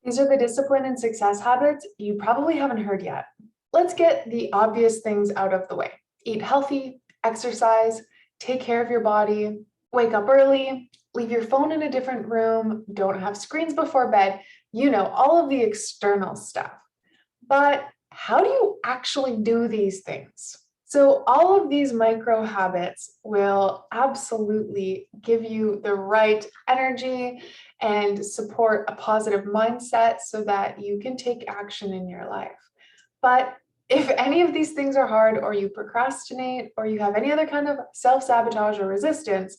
These are the discipline and success habits you probably haven't heard yet. Let's get the obvious things out of the way. Eat healthy, exercise, take care of your body, wake up early, leave your phone in a different room, don't have screens before bed, all of the external stuff. But how do you actually do these things? So all of these micro habits will absolutely give you the right energy and support a positive mindset so that you can take action in your life. But if any of these things are hard, or you procrastinate, or you have any other kind of self-sabotage or resistance,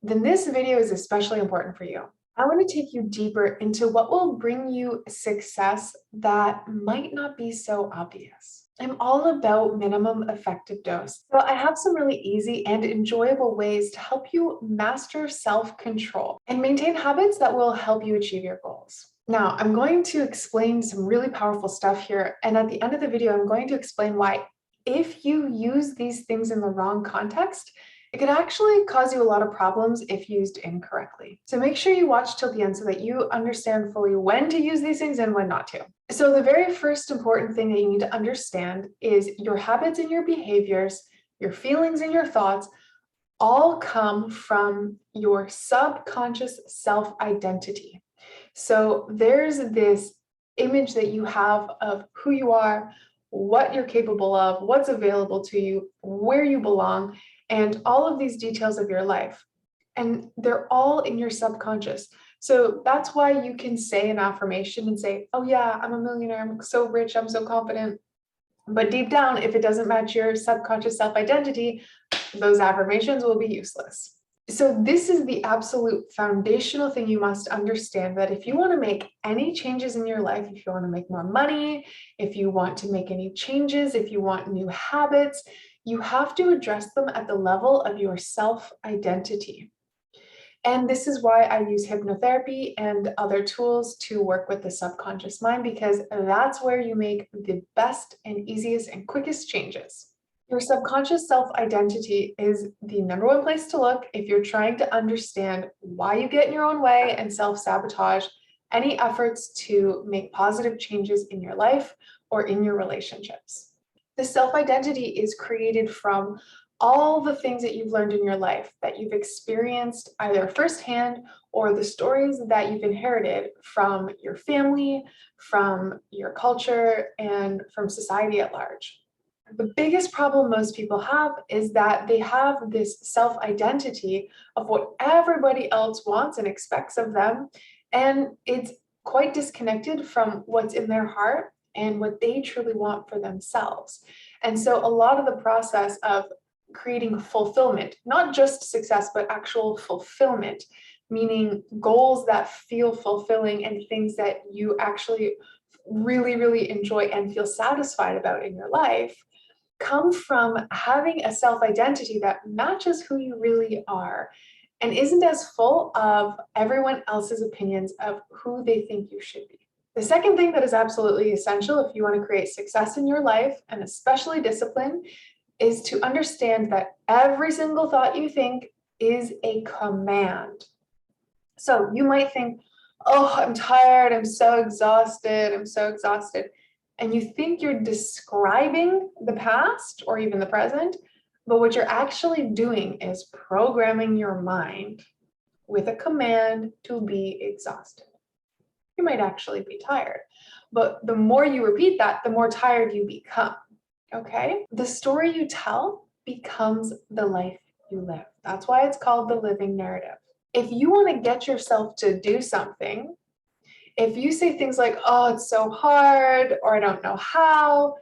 then this video is especially important for you. I want to take you deeper into what will bring you success that might not be so obvious. I'm all about minimum effective dose. So I have some really easy and enjoyable ways to help you master self-control and maintain habits that will help you achieve your goals. Now, I'm going to explain some really powerful stuff here. And at the end of the video, I'm going to explain why if you use these things in the wrong context, it could actually cause you a lot of problems if used incorrectly. So make sure you watch till the end so that you understand fully when to use these things and when not to. So the very first important thing that you need to understand is your habits and your behaviors, your feelings and your thoughts all come from your subconscious self-identity. So there's this image that you have of who you are, what you're capable of, what's available to you, where you belong, and all of these details of your life. And they're all in your subconscious. So that's why you can say an affirmation and say, oh yeah, I'm a millionaire, I'm so rich, I'm so confident. But deep down, if it doesn't match your subconscious self-identity, those affirmations will be useless. So this is the absolute foundational thing you must understand, that if you want to make any changes in your life, if you want to make more money, if you want to make any changes, if you want new habits, you have to address them at the level of your self-identity. And this is why I use hypnotherapy and other tools to work with the subconscious mind, because that's where you make the best and easiest and quickest changes. Your subconscious self-identity is the number one place to look if you're trying to understand why you get in your own way and self-sabotage any efforts to make positive changes in your life or in your relationships. The self-identity is created from all the things that you've learned in your life, that you've experienced either firsthand or the stories that you've inherited from your family, from your culture, and from society at large. The biggest problem most people have is that they have this self-identity of what everybody else wants and expects of them, and it's quite disconnected from what's in their heart and what they truly want for themselves. And so a lot of the process of creating fulfillment, not just success, but actual fulfillment, meaning goals that feel fulfilling and things that you actually really, really enjoy and feel satisfied about in your life, come from having a self-identity that matches who you really are and isn't as full of everyone else's opinions of who they think you should be. The second thing that is absolutely essential if you want to create success in your life, and especially discipline, is to understand that every single thought you think is a command. So you might think, oh, I'm tired, I'm so exhausted, and you think you're describing the past or even the present, but what you're actually doing is programming your mind with a command to be exhausted. You might actually be tired, but the more you repeat that, the more tired you become, okay? The story you tell becomes the life you live. That's why it's called the living narrative. If you want to get yourself to do something, if you say things like, oh, it's so hard, or I don't know how,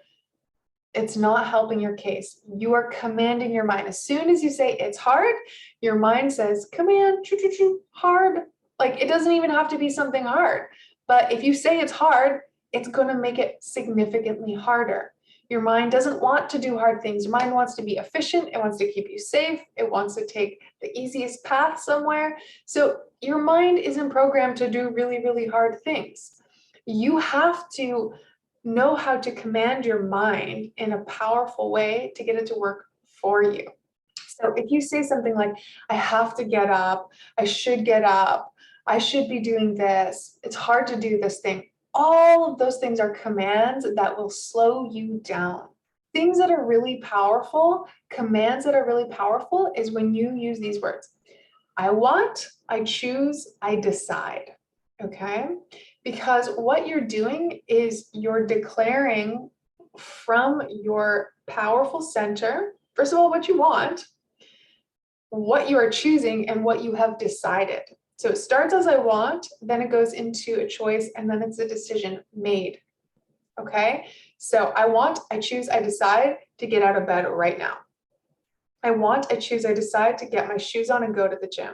it's not helping your case. You are commanding your mind. As soon as you say it's hard, your mind says, command, hard. Like, it doesn't even have to be something hard. But if you say it's hard, it's going to make it significantly harder. Your mind doesn't want to do hard things. Your mind wants to be efficient. It wants to keep you safe. It wants to take the easiest path somewhere. So your mind isn't programmed to do really, really hard things. You have to know how to command your mind in a powerful way to get it to work for you. So if you say something like, I have to get up, I should be doing this, it's hard to do this thing, All of those things are commands that will slow you down. Things that are really powerful, commands that are really powerful, is when you use these words. I want, I choose, I decide. Okay? Because what you're doing is you're declaring from your powerful center, first of all, what you want, what you are choosing, and what you have decided. So it starts as I want, then it goes into a choice, and then it's a decision made. Okay? So I want, I choose, I decide to get out of bed right now. I want, I choose, I decide to get my shoes on and go to the gym.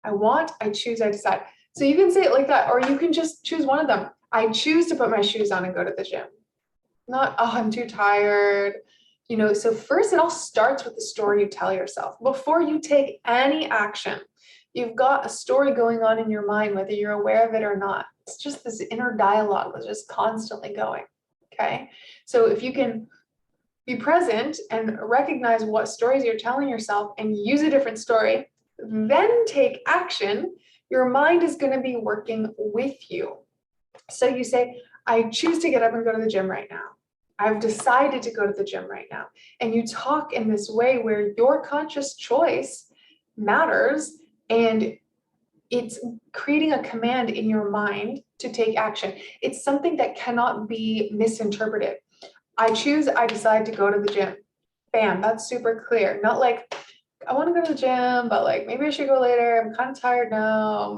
I want, I choose, I decide. So you can say it like that, or you can just choose one of them. I choose to put my shoes on and go to the gym. Not, oh, I'm too tired. So first it all starts with the story you tell yourself. Before you take any action, you've got a story going on in your mind, whether you're aware of it or not. It's just this inner dialogue that's just constantly going, okay? So if you can be present and recognize what stories you're telling yourself and use a different story, then take action, your mind is going to be working with you. So you say, I choose to get up and go to the gym right now. I've decided to go to the gym right now. And you talk in this way where your conscious choice matters, and it's creating a command in your mind to take action. It's something that cannot be misinterpreted. I choose, I decide to go to the gym. Bam, that's super clear. Not like, I want to go to the gym, but like maybe I should go later. I'm kind of tired now.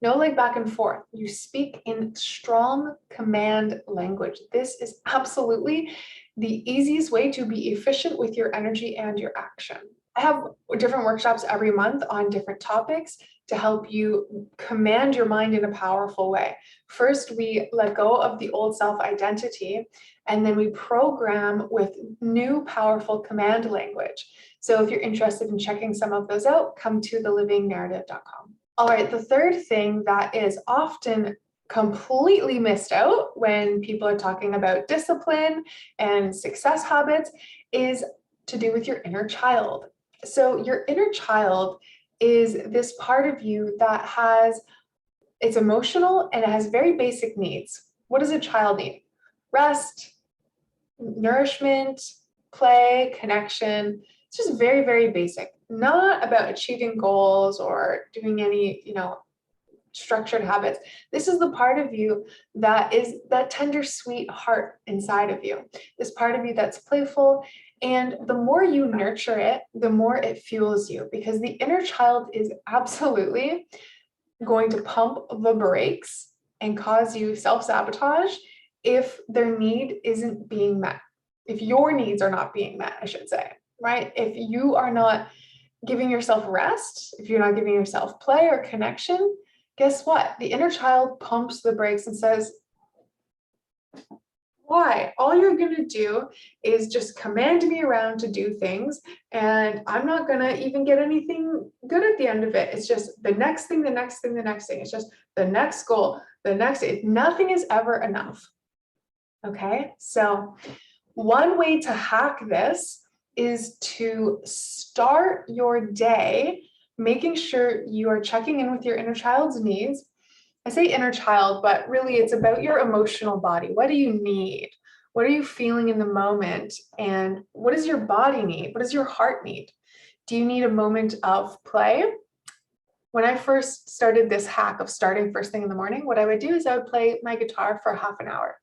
No like back and forth. You speak in strong command language. This is absolutely the easiest way to be efficient with your energy and your action. I have different workshops every month on different topics to help you command your mind in a powerful way. First, we let go of the old self-identity, and then we program with new powerful command language. So if you're interested in checking some of those out, come to thelivingnarrative.com. All right, the third thing that is often completely missed out when people are talking about discipline and success habits is to do with your inner child. So your inner child is this part of you that it's emotional and it has very basic needs. What does a child need? Rest, nourishment, play, connection. It's just very, very basic. Not about achieving goals or doing any, structured habits. This is the part of you that is that tender, sweet heart inside of you. This part of you that's playful. And the more you nurture it, the more it fuels you, because the inner child is absolutely going to pump the brakes and cause you self-sabotage if their need isn't being met. If your needs are not being met, I should say, right? If you are not giving yourself rest, if you're not giving yourself play or connection, guess what? The inner child pumps the brakes and says, why? All you're going to do is just command me around to do things, and I'm not going to even get anything good at the end of it. It's just the next thing, the next thing, the next thing. It's just the next goal, the next. Nothing is ever enough. Okay? So one way to hack this is to start your day making sure you are checking in with your inner child's needs. I say inner child, but really it's about your emotional body. What do you need? What are you feeling in the moment? And what does your body need? What does your heart need? Do you need a moment of play? When I first started this hack of starting first thing in the morning, what I would do is I would play my guitar for half an hour.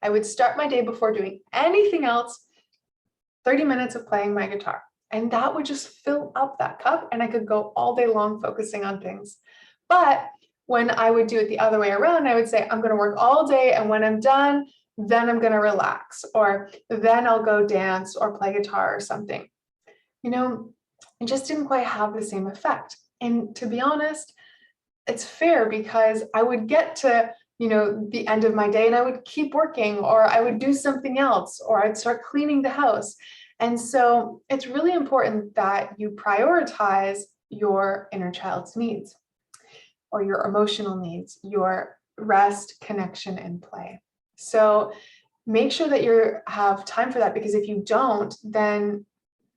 I would start my day before doing anything else, 30 minutes of playing my guitar. And that would just fill up that cup, and I could go all day long focusing on things. But when I would do it the other way around, I would say, I'm going to work all day, and when I'm done, then I'm going to relax, or then I'll go dance or play guitar or something. It just didn't quite have the same effect. And to be honest, it's fair, because I would get to the end of my day and I would keep working, or I would do something else, or I'd start cleaning the house. And so it's really important that you prioritize your inner child's needs, or your emotional needs, your rest, connection, and play. So make sure that you have time for that, because if you don't, then,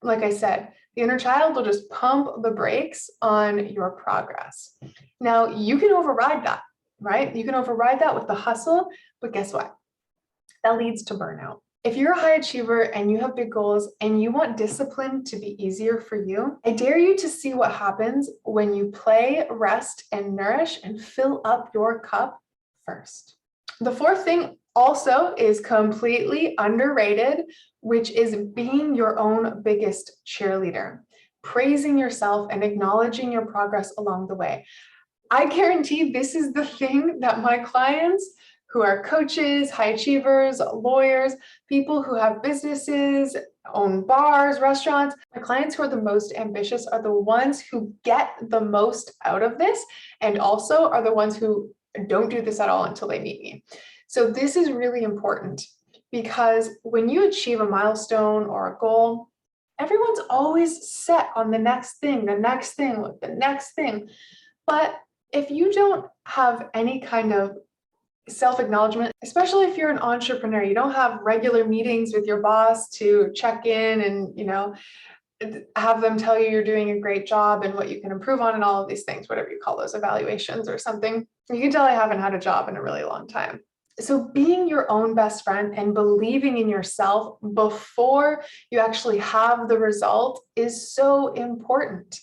like I said, the inner child will just pump the brakes on your progress. Now, you can override that. right? You can override that with the hustle, but guess what? That leads to burnout. If you're a high achiever and you have big goals and you want discipline to be easier for you, I dare you to see what happens when you play, rest, and nourish and fill up your cup first. The fourth thing also is completely underrated, which is being your own biggest cheerleader, praising yourself and acknowledging your progress along the way. I guarantee this is the thing that my clients who are coaches, high achievers, lawyers, people who have businesses, own bars, restaurants, my clients who are the most ambitious are the ones who get the most out of this, and also are the ones who don't do this at all until they meet me. So this is really important because when you achieve a milestone or a goal, everyone's always set on the next thing, the next thing, the next thing. But if you don't have any kind of self-acknowledgement, especially if you're an entrepreneur, you don't have regular meetings with your boss to check in and, have them tell you you're doing a great job and what you can improve on and all of these things, whatever you call those, evaluations or something. You can tell I haven't had a job in a really long time. So being your own best friend and believing in yourself before you actually have the result is so important.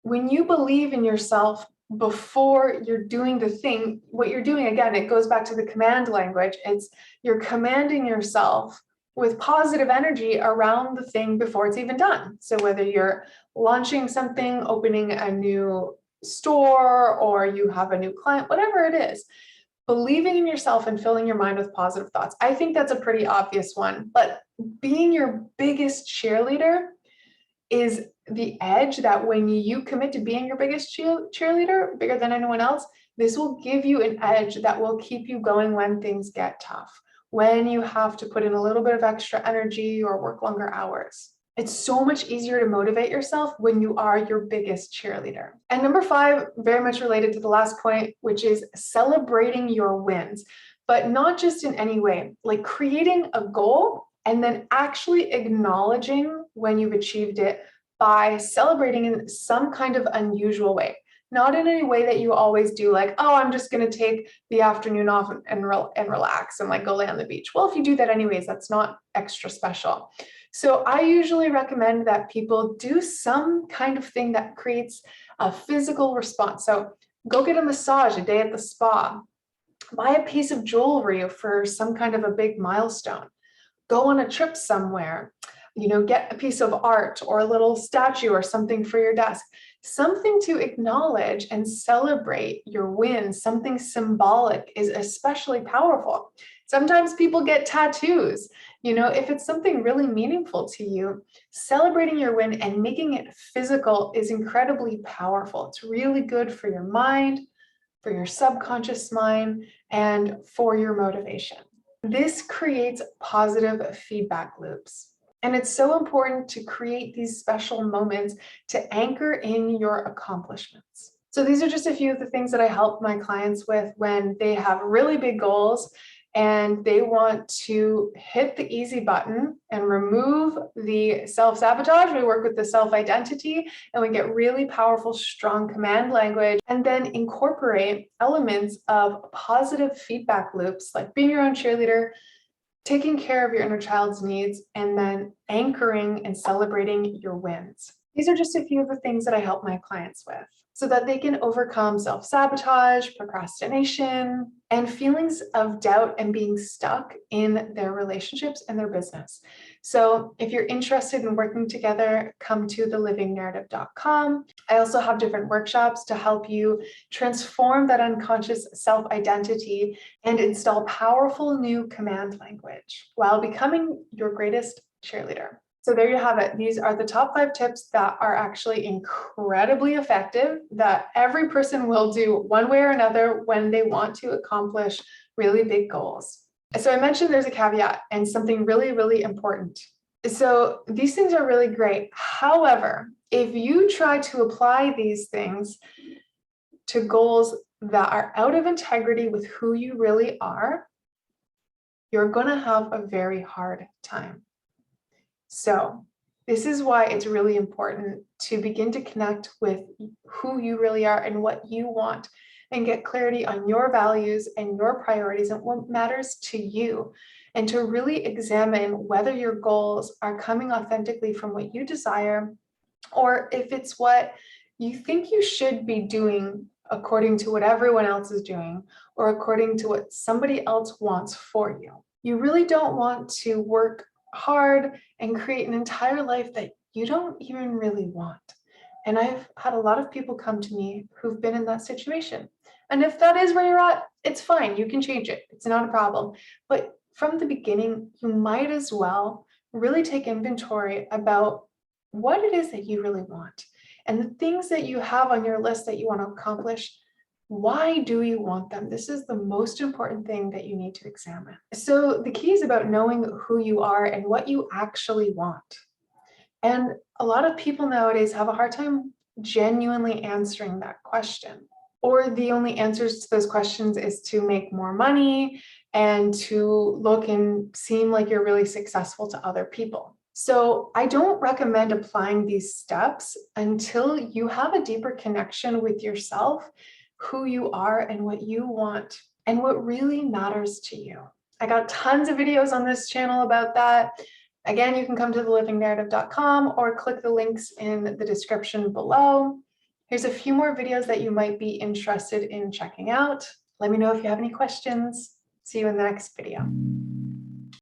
When you believe in yourself before you're doing the thing, what you're doing, again, it goes back to the command language. It's you're commanding yourself with positive energy around the thing before it's even done. So whether you're launching something, opening a new store, or you have a new client, whatever it is, believing in yourself and filling your mind with positive thoughts. I think that's a pretty obvious one, but being your biggest cheerleader is the edge that when you commit to being your biggest cheerleader, bigger than anyone else, this will give you an edge that will keep you going when things get tough, when you have to put in a little bit of extra energy or work longer hours. It's so much easier to motivate yourself when you are your biggest cheerleader. And number 5, very much related to the last point, which is celebrating your wins, but not just in any way, like creating a goal and then actually acknowledging when you've achieved it by celebrating in some kind of unusual way. Not in any way that you always do, like, oh, I'm just going to take the afternoon off and relax and like go lay on the beach. Well, if you do that anyways, that's not extra special. So I usually recommend that people do some kind of thing that creates a physical response. So go get a massage a day at the spa, buy a piece of jewelry for some kind of a big milestone, go on a trip somewhere, get a piece of art or a little statue or something for your desk, something to acknowledge and celebrate your wins. Something symbolic is especially powerful. Sometimes people get tattoos. If it's something really meaningful to you, celebrating your win and making it physical is incredibly powerful. It's really good for your mind, for your subconscious mind, and for your motivation. This creates positive feedback loops. And it's so important to create these special moments to anchor in your accomplishments. So these are just a few of the things that I help my clients with when they have really big goals and they want to hit the easy button and remove the self-sabotage. We work with the self-identity and we get really powerful, strong command language, and then incorporate elements of positive feedback loops, like being your own cheerleader, taking care of your inner child's needs, and then anchoring and celebrating your wins. These are just a few of the things that I help my clients with so that they can overcome self-sabotage, procrastination, and feelings of doubt and being stuck in their relationships and their business. So if you're interested in working together, come to thelivingnarrative.com. I also have different workshops to help you transform that unconscious self-identity and install powerful new command language while becoming your greatest cheerleader. So there you have it. These are the top 5 tips that are actually incredibly effective, that every person will do one way or another when they want to accomplish really big goals. So I mentioned there's a caveat and something really, really important. So these things are really great. However, if you try to apply these things to goals that are out of integrity with who you really are, you're going to have a very hard time. So this is why it's really important to begin to connect with who you really are and what you want. and get clarity on your values and your priorities and what matters to you, and to really examine whether your goals are coming authentically from what you desire, or if it's what you think you should be doing according to what everyone else is doing, or according to what somebody else wants for you. You really don't want to work hard and create an entire life that you don't even really want. And I've had a lot of people come to me who've been in that situation. And if that is where you're at, it's fine. You can change it. It's not a problem. But from the beginning, you might as well really take inventory about what it is that you really want and the things that you have on your list that you want to accomplish. Why do you want them? This is the most important thing that you need to examine. So the key is about knowing who you are and what you actually want. And a lot of people nowadays have a hard time genuinely answering that question. Or the only answers to those questions is to make more money and to look and seem like you're really successful to other people. So I don't recommend applying these steps until you have a deeper connection with yourself, who you are and what you want and what really matters to you. I got tons of videos on this channel about that. Again, you can come to thelivingnarrative.com or click the links in the description below. Here's a few more videos that you might be interested in checking out. Let me know if you have any questions. See you in the next video.